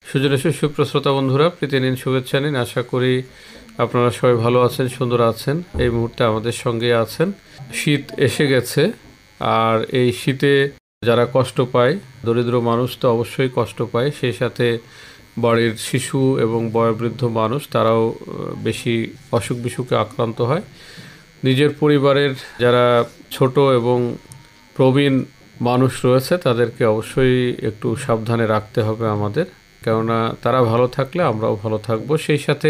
সুজনের সুপ্রশ্রোতা বন্ধুরা, প্রীতি নিন, শুভেচ্ছা নিন। আশা করি আপনারা সবাই ভালো আছেন, সুন্দর আছেন। এই মুহূর্তে আমাদের সঙ্গে আছেন। শীত এসে গেছে, আর এই শীতে যারা কষ্ট পায়, দরিদ্র মানুষ তো অবশ্যই কষ্ট পায়, সেই সাথে বাড়ির শিশু এবং বয়োবৃদ্ধ মানুষ তারাও বেশি অসুখ বিসুখে আক্রান্ত হয়। নিজের পরিবারের যারা ছোট এবং প্রবীণ মানুষ রয়েছে তাদেরকে অবশ্যই একটু সাবধানে রাখতে হবে আমাদের, কেননা তারা ভালো থাকলে আমরাও ভালো থাকবো। সেই সাথে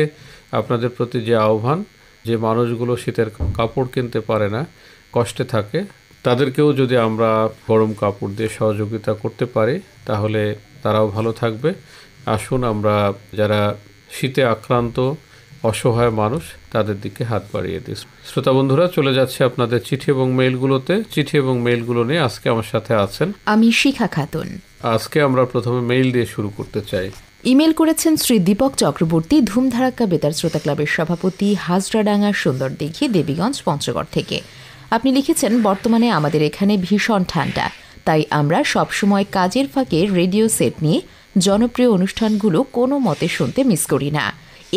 আপনাদের প্রতি যে আহ্বান, যে মানুষগুলো শীতের কাপড় কিনতে পারে না, কষ্টে থাকে, তাদেরকেও যদি আমরা গরম কাপড় দিয়ে সহযোগিতা করতে পারি তাহলে তারাও ভালো থাকবে। আসুন আমরা যারা শীতে আক্রান্ত অসহায় মানুষ তাদের দিকে হাত বাড়িয়ে দিই। শ্রোতা বন্ধুরা, চলে যাচ্ছে আপনাদের চিঠি এবং মেইলগুলোতে। চিঠি এবং মেইলগুলো নিয়ে আজকে আমার সাথে আছেন আমি শিখা খাতুন। আজকে আমরা প্রথমে মেইল দিয়ে শুরু করতে চাই। ইমেল করেছেন শ্রী দীপক চক্রবর্তী, ধুমধারাক্কা বেতার শ্রোতা ক্লাবের সভাপতি, হাজরাডাঙ্গা সুন্দরদিঘি, দেবীগঞ্জ, পঞ্চগড় থেকে। আপনি লিখেছেন, বর্তমানে আমাদের এখানে ভীষণ ঠান্ডা, তাই আমরা সবসময় কাজের ফাঁকে রেডিও সেট নিয়ে জনপ্রিয় অনুষ্ঠানগুলো কোনো মতে শুনতে মিস করি না।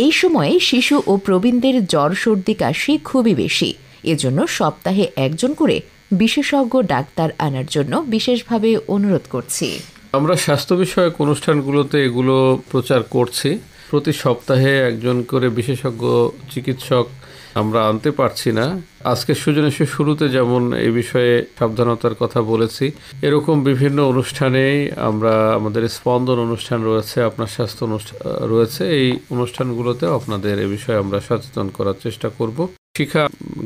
এই সময়ে শিশু ও প্রবীণদের জ্বর, সর্দি, কাশি খুবই বেশি। এজন্য সপ্তাহে একজন করে বিশেষজ্ঞ ডাক্তার আনার জন্য বিশেষভাবে অনুরোধ করছি। আমরা স্বাস্থ্য বিষয়ক অনুষ্ঠানগুলোতে এগুলো প্রচার করছি। প্রতি সপ্তাহে একজন করে বিশেষজ্ঞ চিকিৎসক আমরা আনতে পারছি না। আজকে সুজনের শুরুতে যেমন এই বিষয়ে সাবধানতার কথা বলেছি, এরকম বিভিন্ন অনুষ্ঠানেই আমরা, আমাদের স্পন্দন অনুষ্ঠান রয়েছে, আপনার স্বাস্থ্য অনুষ্ঠান রয়েছে, এই অনুষ্ঠানগুলোতেও আপনাদের এ বিষয়ে আমরা সচেতন করার চেষ্টা করব। শিখা,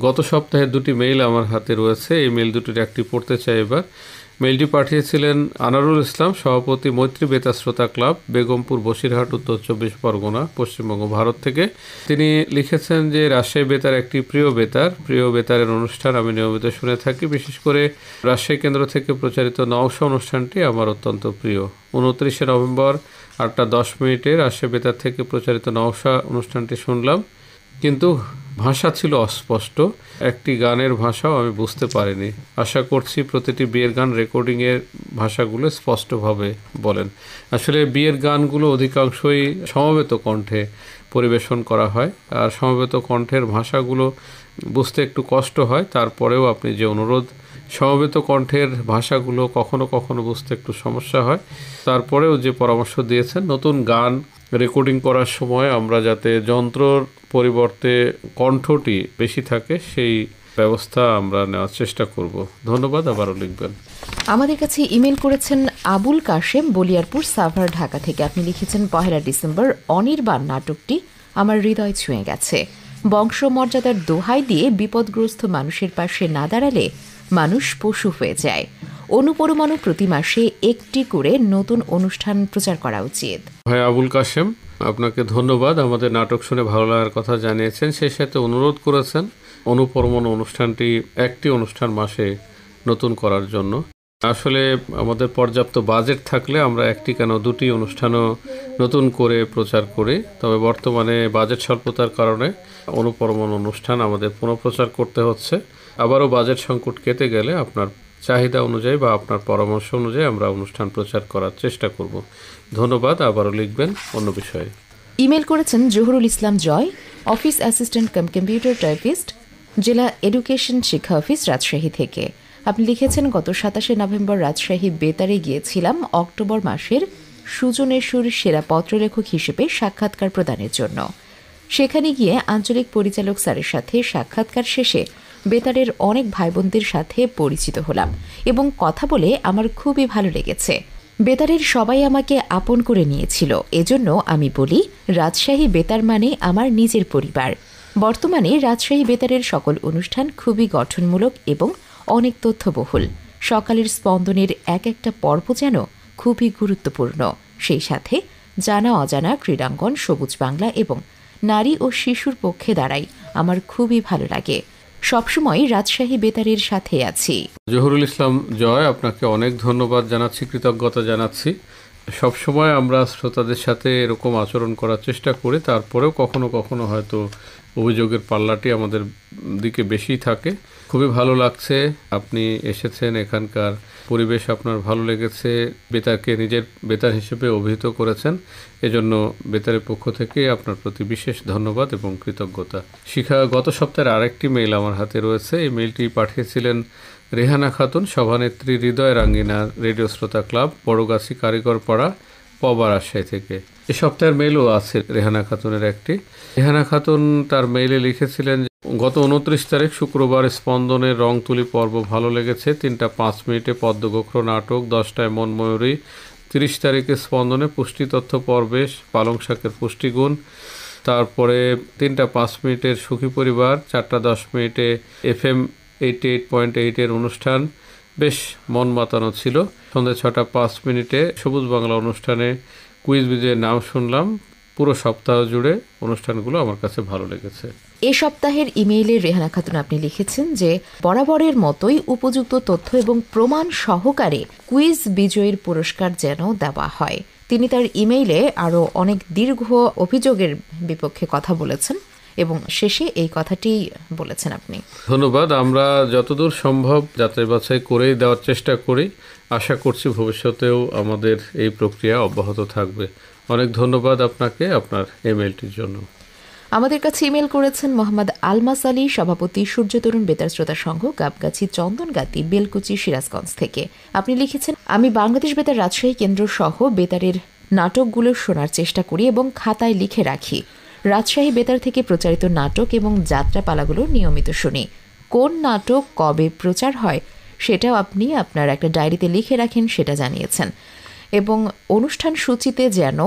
গত সপ্তাহে দুটি মেইল আমার হাতে রয়েছে, এই মেইল দুটির একটি পড়তে চাই এবার। মেইলটি পাঠিয়েছিলেন আনারুল ইসলাম, সভাপতি, মৈত্রী বেতার শ্রোতা ক্লাব, বেগমপুর, বসিরহাট, উত্তর 24 পরগনা, পশ্চিমবঙ্গ, ভারত থেকে। তিনি লিখেছেন যে রাজশাহী বেতার একটি প্রিয় বেতারের অনুষ্ঠান আমি নিয়মিত শুনে থাকি। বিশেষ করে রাজশাহী কেন্দ্র থেকে প্রচারিত নওশা অনুষ্ঠানটি আমার অত্যন্ত প্রিয়। 29 নভেম্বর 8:10 রাজশাহী বেতার থেকে প্রচারিত নওশা অনুষ্ঠানটি শুনলাম, কিন্তু ভাষা ছিল অস্পষ্ট, একটি গানের ভাষাও আমি বুঝতে পারিনি। আশা করছি প্রতিটি বিয়ের গান রেকর্ডিংয়ের ভাষাগুলো স্পষ্টভাবে বলেন। আসলে বিয়ের গানগুলো অধিকাংশই সমবেত কণ্ঠে পরিবেশন করা হয়, আর সমবেত কণ্ঠের ভাষাগুলো বুঝতে একটু কষ্ট হয়। তারপরেও আপনি যে অনুরোধ, সমবেত কণ্ঠের ভাষাগুলো কখনো কখনো বুঝতে একটু সমস্যা হয়, তারপরেও যে পরামর্শ দিয়েছেন, নতুন গান রেকর্ডিং করার সময় আমরা যাতে যন্ত্রর পরিবর্তে কণ্ঠটি বেশি থাকে সেই ব্যবস্থা আমরা নেওয়ার চেষ্টা করব। ধন্যবাদ। আবারও লিখবেন। আমাদের কাছে ইমেল করেছেন আবুল কাশেম, বলিয়ারপুর, সাভার, ঢাকা থেকে। আপনি লিখেছেন, 1 ডিসেম্বর অনির্বাণ নাটকটি আমার হৃদয় ছুঁয়ে গেছে। বংশমর্যাদার দোহাই দিয়ে বিপদগ্রস্ত মানুষের পাশে না দাঁড়ালে মানুষ পশু হয়ে যায়। অনুপরমাণু প্রতি মাসে একটি করে নতুন অনুষ্ঠান প্রচার করা উচিত। ভাই আবুল কাশেম, আপনাকে ধন্যবাদ। আমাদের নাটক শুনে ভালো লাগার কথা জানিয়েছেন, সেই সাথে অনুরোধ করেছেন অনুপরমাণু অনুষ্ঠানটি একটি অনুষ্ঠান মাসে নতুন করার জন্য। আসলে আমাদের পর্যাপ্ত বাজেট থাকলে আমরা একটি কেন দুটি অনুষ্ঠানও নতুন করে প্রচার করি, তবে বর্তমানে বাজেট স্বল্পতার কারণে অনুপরমাণু অনুষ্ঠান আমাদের পুনঃপ্রচার করতে হচ্ছে। আবারও বাজেট সংকট কেটে গেলে আপনার চাহিদা অনুযায়ী বা আপনার পরামর্শ অনুযায়ী আমরা অনুষ্ঠান প্রচার করার চেষ্টা করব। ধন্যবাদ। আবারও লিখবেন অন্য বিষয়ে। ইমেল করেছেন Zahurul Islam Joy, office assistant cum computer typist, জেলা এডুকেশন শিক্ষা অফিস, রাজশাহী থেকে। আপনি লিখেছেন, গত 27 নভেম্বর রাজশাহী বেতারে গিয়েছিলাম অক্টোবর মাসের সুজনের সুর সেরা পত্রলেখক হিসেবে সাক্ষাৎকার প্রদানের জন্য। সেখানে গিয়ে আঞ্চলিক পরিচালক স্যারের সাথে সাক্ষাৎকার শেষে বেতারের অনেক ভাই বোনদের সাথে পরিচিত হলাম এবং কথা বলে আমার খুবই ভালো লেগেছে। বেতারের সবাই আমাকে আপন করে নিয়েছিল। এজন্য আমি বলি, রাজশাহী বেতার মানে আমার নিজের পরিবার। বর্তমানে রাজশাহী বেতারের সকল অনুষ্ঠান খুবই গঠনমূলক এবং অনেক তথ্যবহুল। সকালের স্পন্দনের এক একটা পর্ব যেন খুবই গুরুত্বপূর্ণ। সেই সাথে জানা অজানা, ক্রীড়াঙ্গন, সবুজ বাংলা এবং নারী ও শিশুর পক্ষে দাঁড়াই আমার খুবই ভালো লাগে। সবসময় রাজশাহী বেতারের সাথে আছি। জহুরুল ইসলাম জয়, আপনাকে অনেক ধন্যবাদ জানাচ্ছি, কৃতজ্ঞতা জানাচ্ছি। সবসময় আমরা শ্রোতাদের সাথে এরকম আচরণ করার চেষ্টা করি, তারপরেও কখনো কখনো হয়তো অভিযোগের পাল্লাটি আমাদের দিকে বেশি থাকে। খুবই ভালো লাগছে আপনি এসেছেন, এখানকার পরিবেশ আপনার ভালো লেগেছে, বেতারকে নিজের বেতার হিসেবে অভিহিত করেছেন, এজন্য বেতারের পক্ষ থেকে আপনার প্রতি বিশেষ ধন্যবাদ এবং কৃতজ্ঞতা। শিখা, গত সপ্তাহের আরেকটি মেইল আমার হাতে রয়েছে। এই মেইলটি পাঠিয়েছিলেন রেহানা খাতুন, সভানেত্রী হৃদয় রাঙ্গিনার রেডিও শ্রোতা ক্লাব, বড়গাছি কারিগর পাড়া, পবা, রাজশাহী থেকে। এ সপ্তাহের মেইলও আছে রেহানা খাতুনের একটি। রেহানা খাতুন তার মেইলে লিখেছিলেন, গত 29 তারিখ শুক্রবার স্পন্দনের রং তুলি পর্ব ভালো লেগেছে। 3:05 পদ্মগোখর নাটক, 10টায় মনময়ূরী, 30 তারিখে স্পন্দনে পুষ্টি তথ্য পর্বে পালং শাকের পুষ্টিগুণ, তারপরে 3:05 সুখী পরিবার, 4:10 FM 88.8 অনুষ্ঠান বেশ মন মাতানো ছিল। সন্ধ্যে 6:05 সবুজ বাংলা অনুষ্ঠানে কুইজ বিজয়ের নাম শুনলাম। পুরো সপ্তাহ জুড়ে অনুষ্ঠানগুলো আমার কাছে ভালো লেগেছে। এ সপ্তাহের ইমেইলে রেহানা খাতুন আপনি লিখেছেন যে বরাবরের মতোই উপযুক্ত তথ্য এবং প্রমাণ সহকারে কুইজ বিজয়ীর পুরস্কার যেন দেওয়া হয়। তিনি তার ইমেইলে আরও অনেক দীর্ঘ অভিযোগের বিপক্ষে কথা বলেছেন এবং শেষে এই কথাটি বলেছেন আপনি। ধন্যবাদ। আমরা যতদূর সম্ভব যাচাই বাছাই করেই দেওয়ার চেষ্টা করি। আশা করছি ভবিষ্যতেও আমাদের এই প্রক্রিয়া অব্যাহত থাকবে। অনেক ধন্যবাদ আপনাকে আপনার ইমেইলটির জন্য। আমাদের কাছে ইমেল করেছেন মোহাম্মদ আলমাস আলী, সভাপতি সূর্য তরুণ বেতার শ্রোতা সংঘ, গাবগাছি, চন্দনগাতি, বেলকুচি, সিরাজগঞ্জ থেকে। আপনি লিখেছেন, আমি বাংলাদেশ বেতার রাজশাহী কেন্দ্র সহ বেতারের নাটকগুলো শোনার চেষ্টা করি এবং খাতায় লিখে রাখি। রাজশাহী বেতার থেকে প্রচারিত নাটক এবং যাত্রাপালাগুলো নিয়মিত শুনি। কোন নাটক কবে প্রচার হয় সেটাও আপনি আপনার একটা ডায়েরিতে লিখে রাখেন, সেটা জানিয়েছেন। এবং অনুষ্ঠান সূচিতে যেন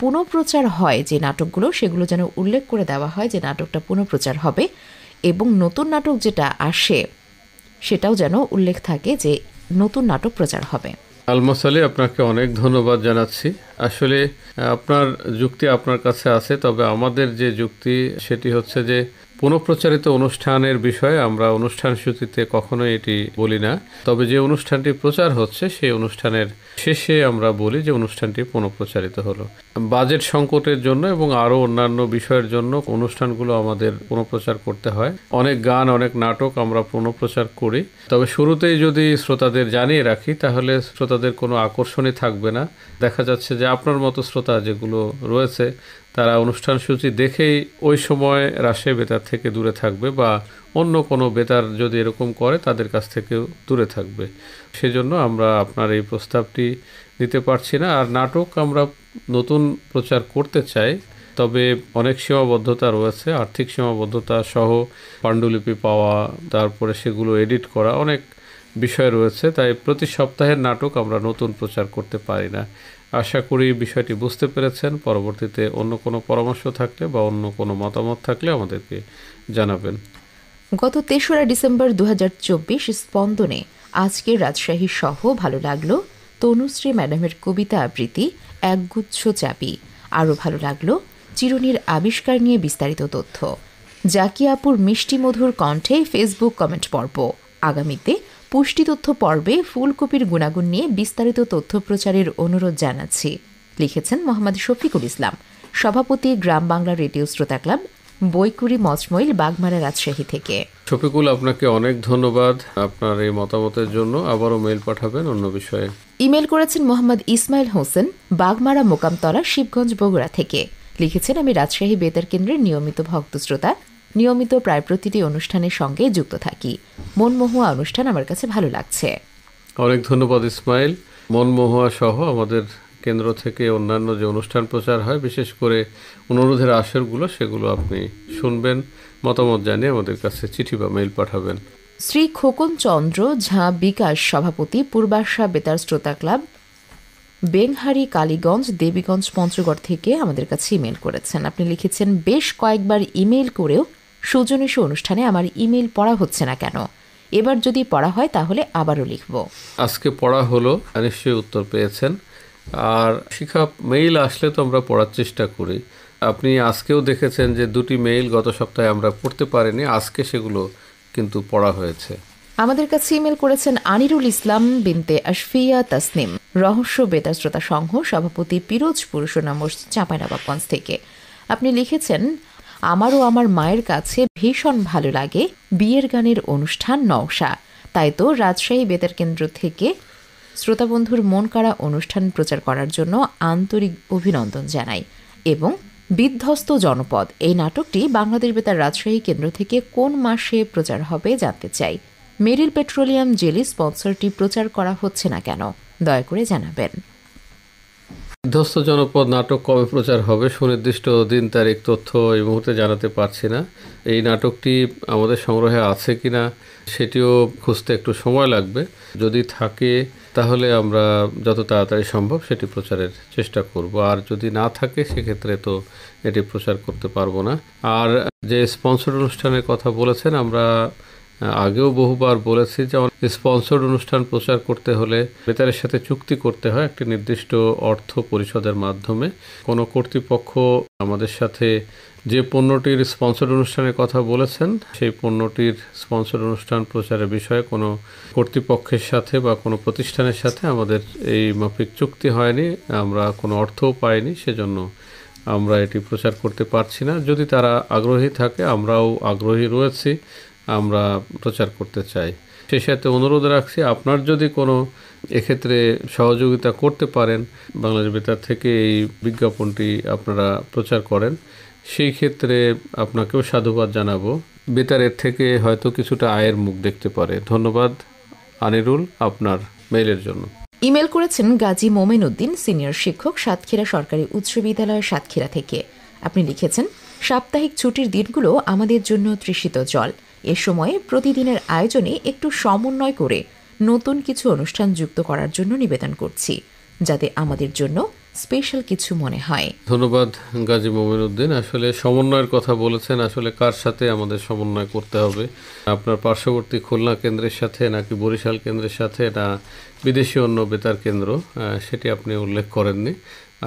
পুনঃপ্রচার হয় যে নাটকগুলো, সেগুলো যেন উল্লেখ করে দেওয়া হয় যে নাটকটা পুনঃপ্রচার হবে, এবং নতুন নাটক যেটা আসে সেটাও যেন উল্লেখ থাকে যে নতুন নাটক প্রচার হবে। আলমাস আলী, আপনাকে অনেক ধন্যবাদ জানাচ্ছি। আসলে আপনার যুক্তি আপনার কাছে আছে, তবে আমাদের যে যুক্তি সেটি হচ্ছে যে পুনঃপ্রচারিত অনুষ্ঠানের বিষয়ে আমরা অনুষ্ঠান সূচিতে কখনোই এটি বলি না। তবে যে অনুষ্ঠানটি প্রচার হচ্ছে সেই অনুষ্ঠানের শেষে আমরা বলি যে অনুষ্ঠানটি পুনঃপ্রচারিত হলো। বাজেট সংকটের জন্য এবং আরও অন্যান্য বিষয়ের জন্য অনুষ্ঠানগুলো আমাদের পুনঃপ্রচার করতে হয়। অনেক গান, অনেক নাটক আমরা পুনঃপ্রচার করি। তবে শুরুতেই যদি শ্রোতাদের জানিয়ে রাখি তাহলে শ্রোতাদের কোনো আকর্ষণই থাকবে না। দেখা যাচ্ছে যে আপনার মতো শ্রোতা যেগুলো রয়েছে তারা অনুষ্ঠান সূচি দেখেই ওই সময় রাজশাহী বেতার থেকে দূরে থাকবে, বা অন্য কোনো বেতার যদি এরকম করে তাদের কাছ থেকেও দূরে থাকবে। সেজন্য আমরা আপনার এই প্রস্তাবটি দিতে পারছি না। আর নাটক আমরা নতুন প্রচার করতে চাই, তবে অনেক সীমাবদ্ধতা রয়েছে, আর্থিক সীমাবদ্ধতা সহ পাণ্ডুলিপি পাওয়া, তারপরে সেগুলো এডিট করা, অনেক বিষয় রয়েছে। তাই প্রতি সপ্তাহের নাটক আমরা নতুন প্রচার করতে পারি না। আশা করি বিষয়টি বুঝতে পেরেছেন। পরবর্তীতে অন্য কোনো পরামর্শ থাকলে বা অন্য কোনো মতামত থাকলে আমাদেরকে জানাবেন। গত 3রা ডিসেম্বর 2024 স্পন্দনে আজকে রাজশাহী সহ ভালো লাগলো তনুশ্রী ম্যাডামের কবিতা আবৃত্তি একগুচ্ছ চাবি। আরও ভালো লাগলো চিরুনির আবিষ্কার নিয়ে বিস্তারিত তথ্য। জাকিয়াপুর মিষ্টি মধুর কণ্ঠে ফেসবুক কমেন্ট পর্ব। আগামীতে পুষ্টি তথ্য পর্বে ফুলকপির গুণাগুণ নিয়ে বিস্তারিত তথ্য প্রচারের অনুরোধ জানাচ্ছি। লিখেছেন মোহাম্মদ শফিকুল ইসলাম, সভাপতি গ্রাম বাংলা রেডিও শ্রোতা ক্লাব, বইকুড়ি মজমইল, বাগমারা, রাজশাহী থেকে। শফিকুল, আপনাকে অনেক ধন্যবাদ আপনার এই মতামতের জন্য। আবারও মেইল পাঠাবেন অন্য বিষয়ে। ইমেল করেছেন মোহাম্মদ ইসমাইল হোসেন, বাগমারা, মোকামতলা, শিবগঞ্জ, বগুড়া থেকে। লিখেছেন, আমি রাজশাহী বেতার কেন্দ্রের নিয়মিত ভক্ত শ্রোতা, নিয়মিত প্রায় প্রতিটি অনুষ্ঠানের সঙ্গে যুক্ত থাকি। মনমহুয়া অনুষ্ঠান আমার কাছে ভালো লাগছে। অনেক ধন্যবাদ ইসমাইল। মনমহুয়া সহ আমাদের কেন্দ্র থেকে অন্যান্য যে অনুষ্ঠান প্রচার হয়, বিশেষ করে অনুরোধের আসরগুলো, সেগুলো আপনি শুনবেন, মতামত জানিয়ে আমাদের কাছে চিঠি বা মেইল পাঠাবেন। শ্রী খোকন চন্দ্র ঝা বিকাশ, সভাপতি পূর্বাশা বেতার শ্রোতা ক্লাব, বেংহারি, কালীগঞ্জ, দেবীগঞ্জ, পঞ্চগড় থেকে আমাদের কাছে ইমেল করেছেন। আপনি লিখেছেন, বেশ কয়েকবার ইমেল করেও সুজনীশ অনুষ্ঠানে আমার ইমেল পড়া হচ্ছে না কেন? এবার যদি পড়া হয় তাহলে আবারও লিখব। আজকে পড়া হলো, নিশ্চয়ই উত্তর পেয়েছেন। আর শিখা, মেইল আসলে তো আমরা পড়ার চেষ্টা করি। আপনি আজকেও দেখেছেন যে 2টি মেইল গত সপ্তাহে আমরা পড়তে পারিনি, আজকে সেগুলো কিন্তু পড়া হয়েছে। আমাদের কাছে ইমেল করেছেন আনিরুল ইসলাম বিনতে আশফিয়া তাসনিম, রহস্য বেতার শ্রোতা সংঘ, সভাপতি পিরোজপুর, সোনামুড়, চাঁপাইনবাবগঞ্জ থেকে। আপনি লিখেছেন, আমারও আমার মায়ের কাছে ভীষণ ভালো লাগে বিয়ের গানের অনুষ্ঠান নওশা। তাই তো রাজশাহী বেতার কেন্দ্র থেকে শ্রোতাবন্ধুর মন কাড়া অনুষ্ঠান প্রচার করার জন্য আন্তরিক অভিনন্দন জানাই। এবং বিধ্বস্ত জনপদ এই নাটকটি বাংলাদেশ বেতার রাজশাহী কেন্দ্র থেকে কোন মাসে প্রচার হবে জানতে চাই। মেরিল পেট্রোলিয়াম জেলি স্পন্সরটি প্রচার করা হচ্ছে না কেন, দয়া করে জানাবেন। বিধ্বস্ত জনপদ নাটক কবে প্রচার হবে সুনির্দিষ্ট দিন তারিখ তথ্য এই মুহূর্তে জানাতে পারছি না। এই নাটকটি আমাদের সংগ্রহে আছে কিনা সেটিও খুঁজতে একটু সময় লাগবে। যদি থাকে তাহলে আমরা যত তাড়াতাড়ি সম্ভব সেটি প্রচারের চেষ্টা করব, আর যদি না থাকে সেক্ষেত্রে তো এটি প্রচার করতে পারবো না। আর যে স্পন্সর অনুষ্ঠানের কথা বলেছেন, আমরা আগেও বহুবার বলেছি যে স্পন্সর্ড অনুষ্ঠান প্রচার করতে হলে বেতারের সাথে চুক্তি করতে হয় একটি নির্দিষ্ট অর্থ পরিশোধের মাধ্যমে। কোনো কর্তৃপক্ষ আমাদের সাথে যে পণ্যটির স্পন্সর্ড অনুষ্ঠানের কথা বলেছেন সেই পণ্যটির স্পন্সর্ড অনুষ্ঠান প্রচারের বিষয়ে কোনো কর্তৃপক্ষের সাথে বা কোনো প্রতিষ্ঠানের সাথে আমাদের এই মাফিক চুক্তি হয়নি, আমরা কোনো অর্থও পাইনি, সেজন্য আমরা এটি প্রচার করতে পারছি না। যদি তারা আগ্রহী থাকে, আমরাও আগ্রহী রয়েছি, আমরা প্রচার করতে চাই। সেই সাথে অনুরোধ রাখছি, আপনার যদি কোনো এক্ষেত্রে সহযোগিতা করতে পারেন, বাংলাদেশ বেতার থেকে এই বিজ্ঞাপনটি আপনারা প্রচার করেন, সেই ক্ষেত্রে আপনাকেও সাধুবাদ জানাবো। বেতারের থেকে হয়তো কিছুটা আয়ের মুখ দেখতে পারে। ধন্যবাদ আনিরুল আপনার মেইলের জন্য। ইমেল করেছেন গাজী মোমেন উদ্দিন, সিনিয়র শিক্ষক, সাতক্ষীরা সরকারি উচ্চ বিদ্যালয় সাতক্ষীরা থেকে। আপনি লিখেছেন, সাপ্তাহিক ছুটির দিনগুলো আমাদের জন্য তৃষিত জল। এ সময়ে প্রতিদিনের আয়োজনে একটু সমন্বয় করে নতুন কিছু অনুষ্ঠান যুক্ত করার জন্য নিবেদন করছি, যাতে আমাদের জন্য স্পেশাল কিছু মনে হয়। ধন্যবাদ গাজী মোমেন উদ্দিন। আসলে সমন্বয়ের কথা বলেছেন, আসলে কার সাথে আমাদের সমন্বয় করতে হবে? আপনার পার্শ্ববর্তী খুলনা কেন্দ্রের সাথে নাকি বরিশাল কেন্দ্রের সাথে, না বিদেশি অন্য বেতার কেন্দ্র, সেটি আপনি উল্লেখ করেননি।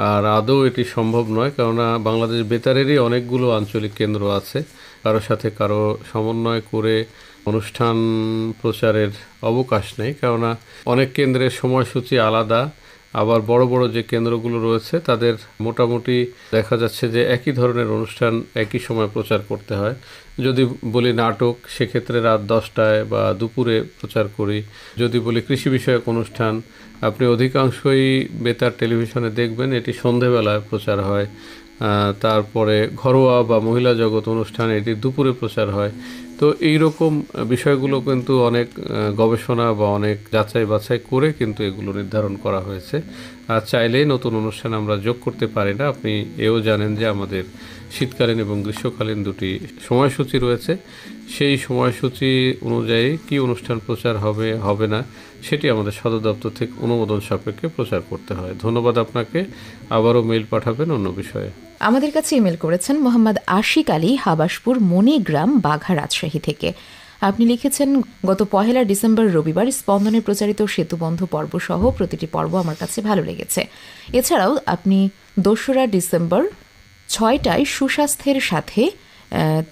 আর আদৌ এটি সম্ভব নয়, কেননা বাংলাদেশ বেতারেরই অনেকগুলো আঞ্চলিক কেন্দ্র আছে। কারো সাথে কারো সমন্বয় করে অনুষ্ঠান প্রচারের অবকাশ নেই, কেননা অনেক কেন্দ্রের সময়সূচি আলাদা। আবার বড় বড় যে কেন্দ্রগুলো রয়েছে তাদের মোটামুটি দেখা যাচ্ছে যে একই ধরনের অনুষ্ঠান একই সময় প্রচার করতে হয়। যদি বলি নাটক, সেক্ষেত্রে রাত 10টায় বা দুপুরে প্রচার করি। যদি বলি কৃষি বিষয়ক অনুষ্ঠান, আপনি অধিকাংশই বেতার টেলিভিশনে দেখবেন এটি সন্ধেবেলায় প্রচার হয়। তারপরে ঘরোয়া বা মহিলা জগৎ অনুষ্ঠান এটি দুপুরে প্রচার হয়। তো এই রকম বিষয়গুলো কিন্তু অনেক গবেষণা বা অনেক যাচাই বাছাই করে কিন্তু এগুলো নির্ধারণ করা হয়েছে। আর চাইলেই নতুন অনুষ্ঠান আমরা যোগ করতে পারি না। আপনি এও জানেন যে আমাদের শীতকালীন এবং গ্রীষ্মকালীন দুটি সময়সূচি রয়েছে। সেই সময়সূচি অনুযায়ী কি অনুষ্ঠান প্রচার হবে হবে না সেটি আমাদের সদর দপ্তর থেকে অনুমোদন সাপেক্ষে প্রচার করতে হয়। ধন্যবাদ আপনাকে। আবারও মেইল পাঠাবেন অন্য বিষয়ে। আমাদের কাছে ইমেল করেছেন মোহাম্মদ আশিক আলী, হাবাসপুর মণিগ্রাম, বাঘা, রাজশাহী থেকে। আপনি লিখেছেন, গত 1 ডিসেম্বর রবিবার স্পন্দনে প্রচারিত সেতুবন্ধ পর্ব সহ প্রতিটি পর্ব আমার কাছে ভালো লেগেছে। এছাড়াও আপনি 2রা ডিসেম্বর 6টায় সুস্বাস্থ্যের সাথে,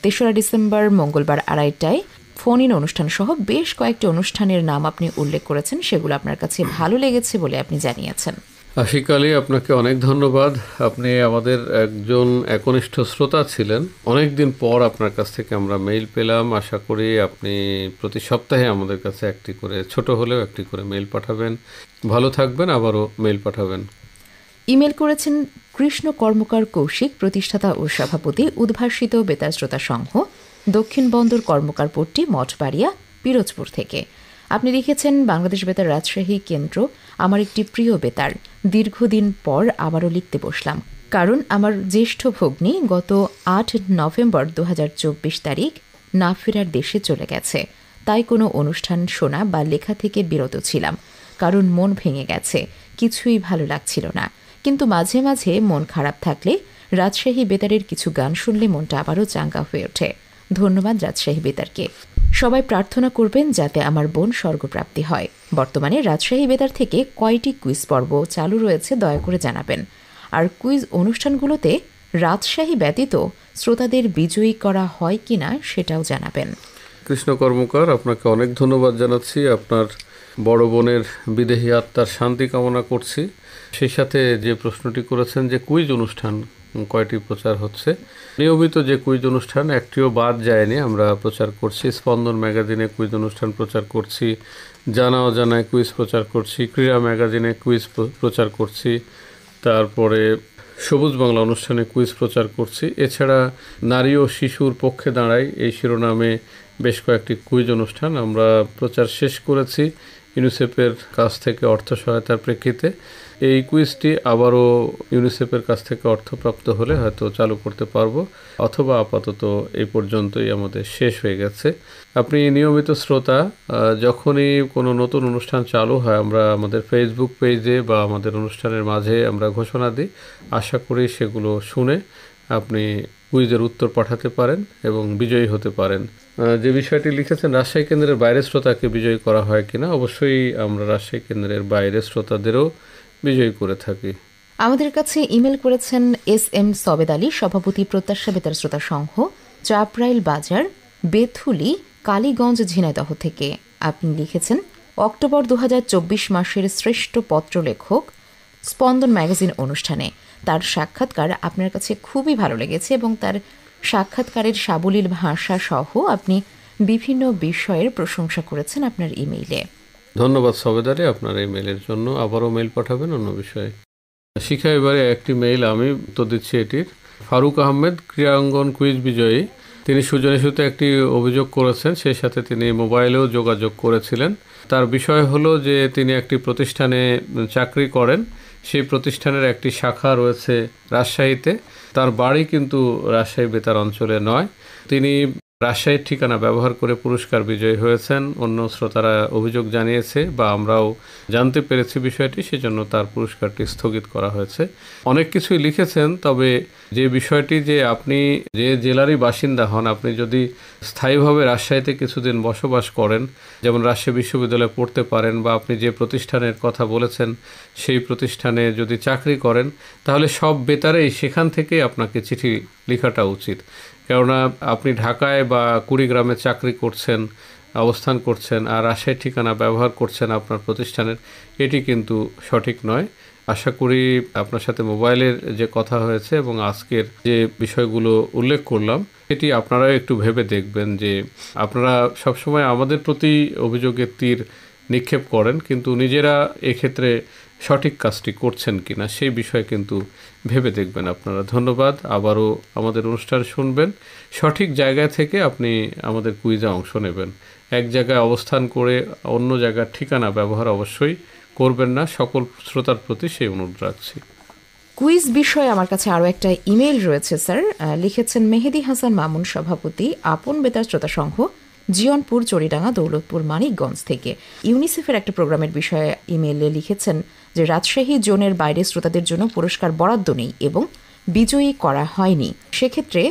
3রা ডিসেম্বর মঙ্গলবার 2:30টায় ফোন ইন অনুষ্ঠান সহ বেশ কয়েকটি অনুষ্ঠানের নাম আপনি উল্লেখ করেছেন, সেগুলো আপনার কাছে ভালো লেগেছে বলে আপনি জানিয়েছেন। আশিক আলী, আপনাকে অনেক ধন্যবাদ। আপনি আমাদের একজন একনিষ্ঠ শ্রোতা ছিলেন। অনেক দিন পর আপনার কাছ থেকে আমরা মেইল পেলাম। আশা করি আপনি প্রতি সপ্তাহে আমাদের কাছে একটি করে, ছোট হলেও একটি করে মেইল পাঠাবেন। ভালো থাকবেন, আবারও মেইল পাঠাবেন। ইমেল করেছেন কৃষ্ণ কর্মকার কৌশিক, প্রতিষ্ঠাতা ও সভাপতি, উদ্ভাসিত বেতার শ্রোতা সংঘ, দক্ষিণ বন্দর কর্মকার পট্টি, মঠবাড়িয়া, পিরোজপুর থেকে। আপনি লিখেছেন, বাংলাদেশ বেতার রাজশাহী কেন্দ্র আমার একটি প্রিয় বেতার। দীর্ঘদিন পর আবারও লিখতে বসলাম, কারণ আমার জ্যেষ্ঠ ভগ্নী গত 8 নভেম্বর 2024 তারিখ না ফেরার দেশে চলে গেছে। তাই কোনো অনুষ্ঠান শোনা বা লেখা থেকে বিরত ছিলাম, কারণ মন ভেঙে গেছে, কিছুই ভালো লাগছিল না। কিন্তু মাঝে মাঝে মন খারাপ থাকলে রাজশাহী বেতারের কিছু গান শুনলে মনটা আবারও চাঙ্গা হয়ে ওঠে। ধন্যবাদ রাজশাহী বেতারকে। সবাই প্রার্থনা করবেন যাতে আমার বোন স্বর্গপ্রাপ্তি হয়। বর্তমানে রাজশাহী বেতার থেকে কয়টি কুইজ পর্ব চালু রয়েছে দয়া করে জানাবেন। আর কুইজ অনুষ্ঠানগুলোতে রাজশাহী ব্যতীত শ্রোতাদের বিজয়ী করা হয় কিনা সেটাও জানাবেন। কৃষ্ণ কর্মকার, আপনাকে অনেক ধন্যবাদ জানাচ্ছি। আপনার বড় বোনের বিদেহী আত্মার শান্তি কামনা করছি। সেই সাথে যে প্রশ্নটি করেছেন যে কুইজ অনুষ্ঠান কয়টি প্রচার হচ্ছে। নিয়মিত যে কুইজ অনুষ্ঠান একটিও বাদ যায়নি, আমরা প্রচার করছি। স্পন্দন ম্যাগাজিনে কুইজ অনুষ্ঠান প্রচার করছি, জানা অজানায় কুইজ প্রচার করছি, ক্রীড়া ম্যাগাজিনে কুইজ প্রচার করছি, তারপরে সবুজ বাংলা অনুষ্ঠানে কুইজ প্রচার করছি। এছাড়া নারী ও শিশুর পক্ষে দাঁড়াই এই শিরোনামে বেশ কয়েকটি কুইজ অনুষ্ঠান আমরা প্রচার শেষ করেছি ইউনিসেফের কাছ থেকে অর্থ সহায়তার প্রেক্ষিতে। এই কুইজটি আবারও ইউনিসেফের কাছ থেকে অর্থপ্রাপ্ত হলে হয়তো চালু করতে পারবো, অথবা আপাতত এই পর্যন্তই আমাদের শেষ হয়ে গেছে। আপনি নিয়মিত শ্রোতা, যখনই কোনো নতুন অনুষ্ঠান চালু হয় আমরা আমাদের ফেসবুক পেজে বা আমাদের অনুষ্ঠানের মাঝে আমরা ঘোষণা দিই। আশা করি সেগুলো শুনে আপনি কুইজের উত্তর পাঠাতে পারেন এবং বিজয়ী হতে পারেন। যে বিষয়টি লিখেছেন রাজশাহী কেন্দ্রের বাইরের শ্রোতাকে বিজয়ী করা হয় কিনা, অবশ্যই আমরা রাজশাহী কেন্দ্রের বাইরের শ্রোতাদেরও বিজয়ী করে থাকি। আমাদের কাছে ইমেল করেছেন SM সবেদ আলী, সভাপতি প্রত্যাশা বেতার শ্রোতা সংঘ, চাপরাইল বাজার, বেথুলি, কালীগঞ্জ, ঝিনাইদহ থেকে। আপনি লিখেছেন, অক্টোবর 2024 মাসের শ্রেষ্ঠ পত্রলেখক স্পন্দন ম্যাগাজিন অনুষ্ঠানে তার সাক্ষাৎকার আপনার কাছে খুবই ভালো লেগেছে এবং তার সাক্ষাৎকারের সাবলীল ভাষা সহ আপনি বিভিন্ন বিষয়ের প্রশংসা করেছেন আপনার ইমেইলে। ধন্যবাদ সবেদ আলী আপনার এই মেইলের জন্য। আবারও মেইল পাঠাবেন অন্য বিষয়ে। শিখা এবারে একটি মেইল আমি উত্তর দিচ্ছি এটির। ফারুক আহমেদ, ক্রীড়াঙ্গন কুইজ বিজয়ী, তিনি সুজন ইস্যুতে একটি অভিযোগ করেছেন, সেই সাথে তিনি মোবাইলেও যোগাযোগ করেছিলেন। তার বিষয় হলো যে তিনি একটি প্রতিষ্ঠানে চাকরি করেন, সেই প্রতিষ্ঠানের একটি শাখা রয়েছে রাজশাহীতে। তার বাড়ি কিন্তু রাজশাহী বেতার অঞ্চলে নয়। তিনি রাজশাহীর ঠিকানা ব্যবহার করে পুরস্কার বিজয়ী হয়েছেন। অন্য শ্রোতারা অভিযোগ জানিয়েছে বা আমরাও জানতে পেরেছি বিষয়টি, সেজন্য তার পুরস্কারটি স্থগিত করা হয়েছে। অনেক কিছুই লিখেছেন, তবে যে বিষয়টি যে আপনি যে জেলারই বাসিন্দা হন, আপনি যদি স্থায়ীভাবে রাজশাহীতে কিছুদিন বসবাস করেন, যেমন রাজশাহী বিশ্ববিদ্যালয়ে পড়তে পারেন, বা আপনি যে প্রতিষ্ঠানের কথা বলেছেন সেই প্রতিষ্ঠানে যদি চাকরি করেন, তাহলে সব বেতারেই সেখান থেকেই আপনাকে চিঠি লেখাটা উচিত। কেননা আপনি ঢাকায় বা কুড়িগ্রামে চাকরি করছেন, অবস্থান করছেন, আর রাজশাহীর ঠিকানা ব্যবহার করছেন আপনার প্রতিষ্ঠানের, এটি কিন্তু সঠিক নয়। আশা করি আপনার সাথে মোবাইলের যে কথা হয়েছে এবং আজকের যে বিষয়গুলো উল্লেখ করলাম, এটি আপনারাও একটু ভেবে দেখবেন যে আপনারা সবসময় আমাদের প্রতি অভিযোগের তীর নিক্ষেপ করেন, কিন্তু নিজেরা এক্ষেত্রে সঠিক কাজটি করছেন কিনা সেই বিষয়ে কিন্তু ভেবে দেখবেন আপনারা। ধন্যবাদ। আবারও আমাদের অনুষ্ঠান শুনবেন। সঠিক জায়গা থেকে আপনি আমাদের কুইজে অংশ নেবেন। এক জায়গায় অবস্থান করে অন্য জায়গার ঠিকানা ব্যবহার অবশ্যই করবেন না। সকল শ্রোতার প্রতি সেই অনুরোধ রাখছি। কুইজ বিষয়ে আমার কাছে আরও একটা ইমেল রয়েছে স্যার। লিখেছেন মেহেদি হাসান মামুন, সভাপতি আপন বেতার শ্রোতা সংঘ, জিয়নপুর, চড়িডাঙ্গা, দৌলতপুর, মানিকগঞ্জ থেকে। ইউনিসেফের একটা প্রোগ্রামের বিষয়ে ইমেইলে লিখেছেন যে রাজশাহী জোনের বাইরে শ্রোতাদের জন্য পুরস্কার বরাদ্দ নেই এবং বিজয়ী করা হয়নি। সেক্ষেত্রে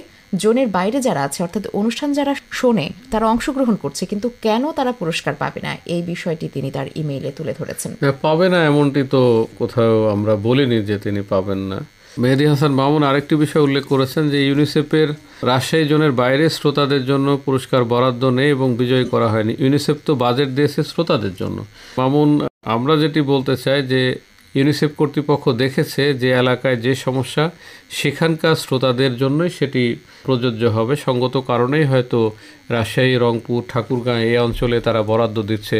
জোনের বাইরে যারা আছে, অর্থাৎ অনুষ্ঠান যারা শোনে, তারা অংশগ্রহণ করছে, কিন্তু কেন তারা পুরস্কার পাবে না, এই বিষয়টি তিনি তার ইমেইলে তুলে ধরেছেন। পাবে না এমনটি তো কোথাও আমরা বলিনি যে তিনি পাবেন না। মেহেদি হাসান মামুন আরেকটি বিষয় উল্লেখ করেছেন যে ইউনিসেফের রাজশাহী জোনের বাইরে শ্রোতাদের জন্য পুরস্কার বরাদ্দ নেই এবং বিজয়ী করা হয়নি। ইউনিসেফ তো বাজেট দিয়েছে শ্রোতাদের জন্য। মামুন, আমরা যেটি বলতে চাই যে ইউনিসেফ কর্তৃপক্ষ দেখেছে যে এলাকায় যে সমস্যা, সেখানকার শ্রোতাদের জন্যই সেটি প্রযোজ্য হবে। সঙ্গত কারণেই হয়তো রাজশাহী, রংপুর, ঠাকুরগাঁ এই অঞ্চলে তারা বরাদ্দ দিচ্ছে।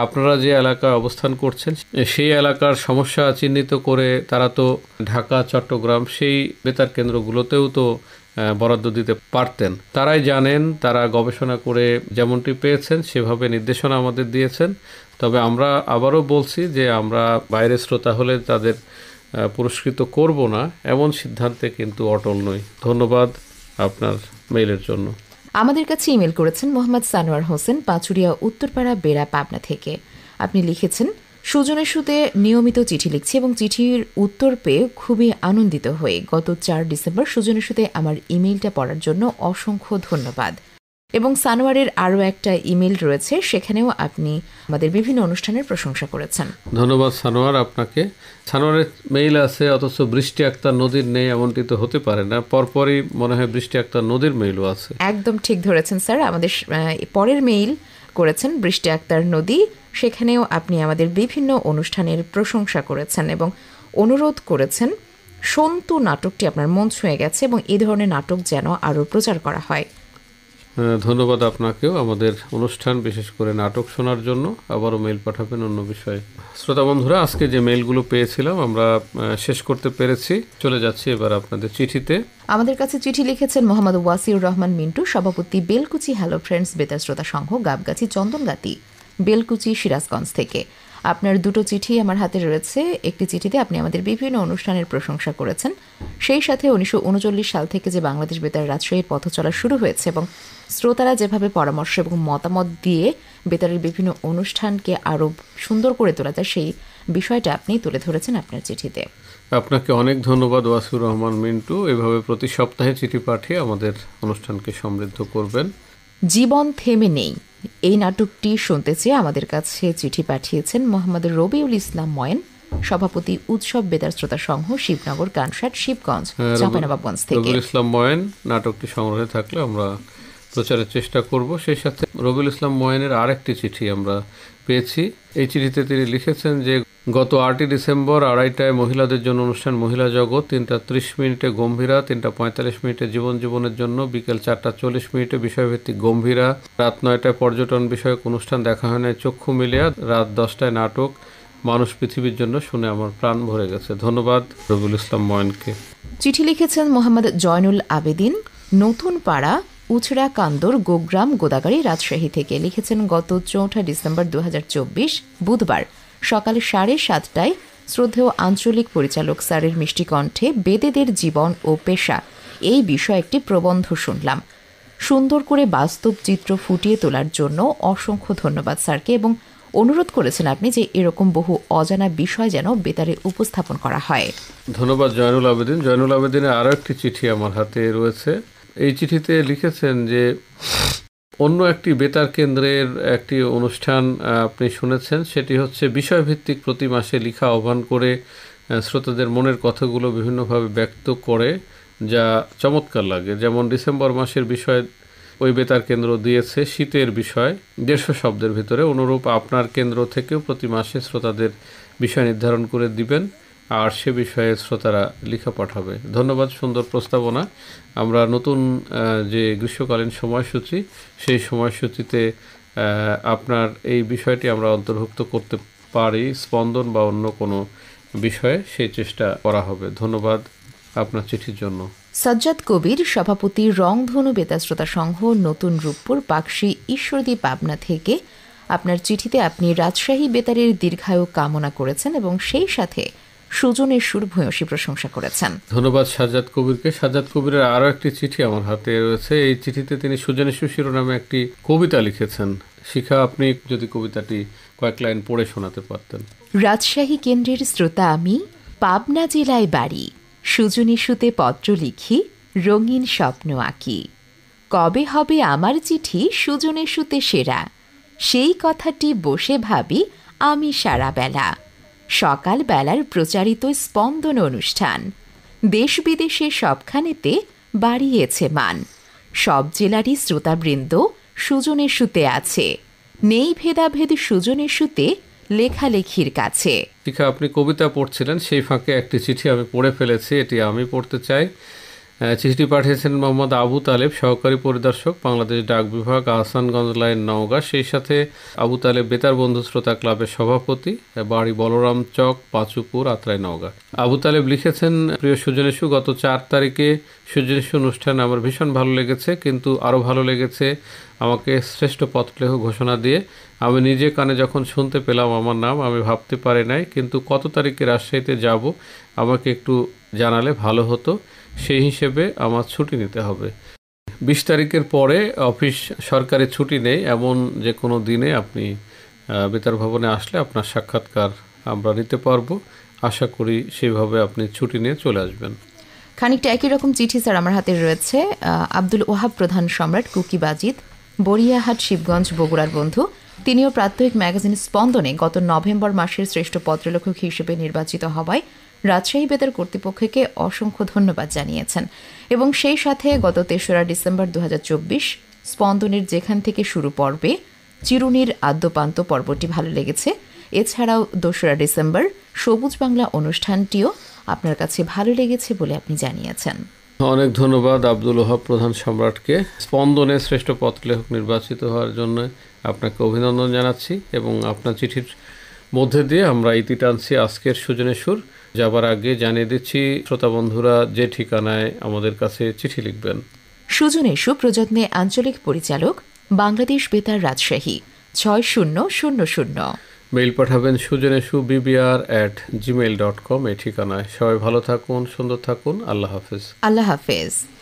আপনারা যে এলাকায় অবস্থান করছেন সেই এলাকার সমস্যা চিহ্নিত করে তারা তো ঢাকা, চট্টগ্রাম সেই বেতার কেন্দ্রগুলোতেও তো বরাদ্দ দিতে পারতেন। তারাই জানেন, তারা গবেষণা করে যেমনটি পেয়েছেন সেভাবে নির্দেশনা আমাদের দিয়েছেন। তবে আমরা আবারও বলছি যে আমরা বাইরের শ্রোতা হলে তাদের পুরস্কৃত করব না, এমন সিদ্ধান্তে কিন্তু অটল নই। ধন্যবাদ আপনার মেইলের জন্য। আমাদের কাছে ইমেল করেছেন মোহাম্মদ সানোয়ার হোসেন, পাচুরিয়া, উত্তরপাড়া, বেড়া, পাবনা থেকে। আপনি লিখেছেন, সুজনের সুতে নিয়মিত চিঠি লিখছি এবং চিঠির উত্তর পেয়ে খুবই আনন্দিত হয়ে গত 4 ডিসেম্বর সুজনের সুতে আমার ইমেইলটা পড়ার জন্য অসংখ্য ধন্যবাদ। এবং সানোয়ারের আরও একটা ইমেল রয়েছে, সেখানেও আপনি আমাদের বিভিন্ন অনুষ্ঠানের প্রশংসা করেছেন। ধন্যবাদ সানোয়ার আপনাকে। সানোয়ারের মেইল আছে অথচ বৃষ্টি আক্তার নদীর নেই, এমনটি তো হতে পারে না। পরপরই মনে হয় বৃষ্টি আক্তার নদীর মেইলও আছে। একদম ঠিক ধরেছেন স্যার। আমাদের পরের মেইল করেছেন বৃষ্টি আক্তার নদী, সেখানেও আপনি আমাদের বিভিন্ন অনুষ্ঠানের প্রশংসা করেছেন এবং অনুরোধ করেছেন সন্তু নাটকটি আপনার মন ছুঁয়ে গেছে এবং এই ধরনের নাটক যেন আরও প্রচার করা হয়। ধন্যবাদ আপনাকেও আমাদের অনুষ্ঠান বিশেষ করে নাটক শোনার জন্য। আবারও মেইল পাঠাবেন অন্য বিষয়ে। শ্রোতা বন্ধুরা, আজকে যে মেইলগুলো পেয়েছিলাম আমরা শেষ করতে পেরেছি। চলে যাচ্ছি এবার আপনাদের চিঠিতে। আমাদের কাছে চিঠি লিখেছেন মোহাম্মদ ওয়াসিউর রহমান মিন্টু, সভাপতি বেলকুচি হ্যালো ফ্রেন্ডস বেতার শ্রোতা সংঘ, গাবগাছি চন্দনগাতি, বেলকুচি, সিরাজগঞ্জ থেকে। আপনার দুটো চিঠি আমার হাতে রয়েছে। একটি চিঠিতে আপনি আমাদের বিভিন্ন অনুষ্ঠানের প্রশংসা করেছেন, সেই সাথে 1939 সাল থেকে যে বাংলাদেশ বেতার রাজশাহীর পথ চলা শুরু হয়েছে এবং শ্রোতারা যেভাবে পরামর্শ এবং মতামত দিয়ে বেতারের বিভিন্ন অনুষ্ঠানকে আরও সুন্দর করে তোলা যায় সেই বিষয়টা আপনি তুলে ধরেছেন আপনার চিঠিতে। আপনাকে অনেক ধন্যবাদ ওয়াসিউর রহমান মিন্টু। এভাবে প্রতি সপ্তাহে চিঠি পাঠিয়ে আমাদের অনুষ্ঠানকে সমৃদ্ধ করবেন। জীবন থেমে নেই এই নাটকটি শুনতে চেয়ে আমাদের কাছে চিঠি পাঠিয়েছেন মোহাম্মদ রবিউল ইসলাম ময়েন, সভাপতি উৎসব বেতার শ্রোতা সংঘ, শিবনগর, কানসাট, শিবগঞ্জ, চাঁপাইনবাবগঞ্জ থেকে। রবিউল ইসলাম ময়েন, নাটকটি সংগ্রহে থাকলে আমরা প্রচারের চেষ্টা করব। সেই সাথে রবিউল ইসলাম ময়েনের আরেকটি চিঠি আমরা পেয়েছি। এই চিঠিতে তিনি লিখেছেন যে গত 8ই ডিসেম্বর 2:30টায় মহিলাদের জন্য অনুষ্ঠান মহিলা জগৎ, 3:30 গম্ভীরা, 3:45 জীবনের জন্য, বিকেল 4:40 বিষয়ভিত্তিক গম্ভীরা, রাত 9টায় পর্যটন বিষয়ক অনুষ্ঠান দেখা হয় না চক্ষু মিলিয়া, রাত 10টায় নাটক মানুষ পৃথিবীর জন্য। শুনে আমার প্রাণ ভরে গেছে। ধন্যবাদ রবিউল ইসলাম ময়েনকে। চিঠি লিখেছেন মোহাম্মদ জয়নুল আবেদিন, নতুন পাড়া, উছড়া কান্দর, গোগ্রাম, গোদাগাড়ি, রাজশাহী থেকে। লিখেছেন গত 4 ডিসেম্বর 2024 বুধবার সকাল 7:30টায় শ্রদ্ধেয় আঞ্চলিক পরিচালক স্যারের মিষ্টি কণ্ঠে বেদেদের জীবন ও পেশা এই বিষয়ে একটি প্রবন্ধ শুনলাম। সুন্দর করে বাস্তব চিত্র ফুটিয়ে তোলার জন্য অসংখ্য ধন্যবাদ স্যারকে, এবং অনুরোধ করেছেন আপনি যে এরকম বহু অজানা বিষয় যেন বেতারে উপস্থাপন করা হয়। ধন্যবাদ জয়নুল আবেদিন। জয়নুল আবেদিনের আরও একটি চিঠি আমার হাতে রয়েছে। এই চিঠিতে লিখেছেন যে অন্য একটি বেতার কেন্দ্রের একটি অনুষ্ঠান আপনি শুনেছেন, সেটি হচ্ছে বিষয়ভিত্তিক প্রতি মাসে লিখা আহ্বান করে শ্রোতাদের মনের কথাগুলো বিভিন্নভাবে ব্যক্ত করে, যা চমৎকার লাগে। যেমন ডিসেম্বর মাসের বিষয় ওই বেতার কেন্দ্র দিয়েছে শীতের বিষয় 150 শব্দের ভিতরে। অনুরূপ আপনার কেন্দ্র থেকেও প্রতি মাসে শ্রোতাদের বিষয় নির্ধারণ করে দিবেন, আর সে বিষয়ে শ্রোতারা লিখা পাঠাবে। ধন্যবাদ, সুন্দর প্রস্তাবনা। আমরা নতুন যে গ্রীষ্মকালীন সময়সূচি, সেই সময়সূচিতে আপনার এই বিষয়টি আমরা অন্তর্ভুক্ত করতে পারি, স্পন্দন বা অন্য কোনো বিষয়ে সেই চেষ্টা করা হবে। ধন্যবাদ আপনার চিঠির জন্য। সাজ্জাদ কবির, সভাপতি রংধনু বেতার শ্রোতা সংঘ, নতুন রূপপুর, পাকশি, ঈশ্বরদী, পাবনা থেকে। আপনার চিঠিতে আপনি রাজশাহী বেতারের দীর্ঘায়ু কামনা করেছেন এবং সেই সাথে সুজনের সুর ভূয়সী প্রশংসা করেছেন। ধন্যবাদ সাজ্জাদ কবিরকে। সাজ্জাদ কবিরের আরও একটি চিঠি আমার হাতে রয়েছে। এই চিঠিতে তিনি সুজনের সুর শিরোনামে একটি কবিতা লিখেছেন। শিখা, আপনি যদি কবিতাটি কয়েক লাইন পড়ে শোনাতে পারতেন। রাজশাহী কেন্দ্রের শ্রোতা আমি, পাবনা জেলায় বাড়ি, সুজনী সুতে পত্র লিখি, রঙিন স্বপ্ন আঁকি। কবে হবে আমার চিঠি সুজনে সুতে সেরা, সেই কথাটি বসে ভাবি আমি সারা বেলা। সকাল বেলার প্রচারিত স্পন্দন অনুষ্ঠান দেশ বিদেশে সবখানেতে বাড়িয়েছে মান। সব জেলারই শ্রোতাবৃন্দ সুজনের সুতে আছে, নেই ভেদাভেদ সুজনের সুতে লেখালেখির কাছে। শিখা, আপনি কবিতা পড়ছিলেন, সেই ফাঁকে একটি চিঠি আমি পড়ে ফেলেছি, এটি আমি পড়তে চাই। চিঠিটি পাঠিয়েছেন মোহাম্মদ আবু তালেব, সহকারী পরিদর্শক, বাংলাদেশ ডাক বিভাগ, আহসানগঞ্জ লাইন, নওগাঁ। সেই সাথে আবু তালেব বেতার বন্ধু শ্রোতা ক্লাবের সভাপতি, বাড়ি বলরাম চক, পাঁচুপুর, আত্রাই, নওগাঁ। আবু তালেব লিখেছেন, প্রিয় সুজনেশু, গত 4 তারিখে সুজনেশু অনুষ্ঠান আমার ভীষণ ভালো লেগেছে, কিন্তু আরও ভালো লেগেছে আমাকে শ্রেষ্ঠ পথলেখ ঘোষণা দিয়ে। আমি নিজে কানে যখন শুনতে পেলাম আমার নাম, আমি ভাবতে পারি নাই, কিন্তু কত তারিখে রাজশাহীতে যাব আমাকে একটু জানালে ভালো হতো। সেই হিসেবে আমার ছুটি নিতে হবে। 20 তারিখের পরে অফিস সরকারি ছুটি নেই, এমন যে কোনো দিনে আপনি বেতার ভবনে আসলে আপনার সাক্ষাৎকার আমরা নিতে পারবো। আশা করি সেইভাবে আপনি ছুটি নিয়ে চলে আসবেন। খানিকটা একই রকম চিঠি স্যার আমার হাতে রয়েছে। আব্দুল ওহাব প্রধান সম্রাট, কুকি বাজিদ, বরিয়াহাট, শিবগঞ্জ, বগুড়ার বন্ধু। তিনিও প্রাত্যহিক ম্যাগাজিন স্পন্দনে গত নভেম্বর মাসের শ্রেষ্ঠ পত্রলেখক হিসেবে নির্বাচিত হওয়ায় রাজশাহী বেতার কর্তৃপক্ষকে অসংখ্য ধন্যবাদ জানিয়েছেন এবং সেই সাথে গত 3রা ডিসেম্বর 2024 স্পন্দনের যেখান থেকে শুরু পর্বে চিরুনির আদ্যপান্ত পর্বটি ভালো লেগেছে। এছাড়াও 2রা ডিসেম্বর সবুজ বাংলা অনুষ্ঠানটিও আপনার কাছে ভালো লেগেছে বলে আপনি জানিয়েছেন। অনেক ধন্যবাদ আব্দুল ওহাব প্রধান সম্রাটকে স্পন্দনে শ্রেষ্ঠ পত্রলেখক নির্বাচিত হওয়ার জন্য আপনাকে অভিনন্দন জানাচ্ছি এবং আপনার চিঠির মধ্যে দিয়ে আমরা ইতি টানছি আজকের সুজনের সুর। যাবার আগে জানিয়ে দিচ্ছি শ্রোতা বন্ধুরা যে ঠিকানায় আমাদের কাছে চিঠি লিখবেন। সুজনের সু প্রযত্নে আঞ্চলিক পরিচালক, বাংলাদেশ বেতার, রাজশাহী 6000। মেইল পাঠাবেন sujaneshu@gmail.com এই ঠিকানায়। সবাই ভালো থাকুন, সুন্দর থাকুন। আল্লাহ হাফেজ। আল্লাহ হাফেজ।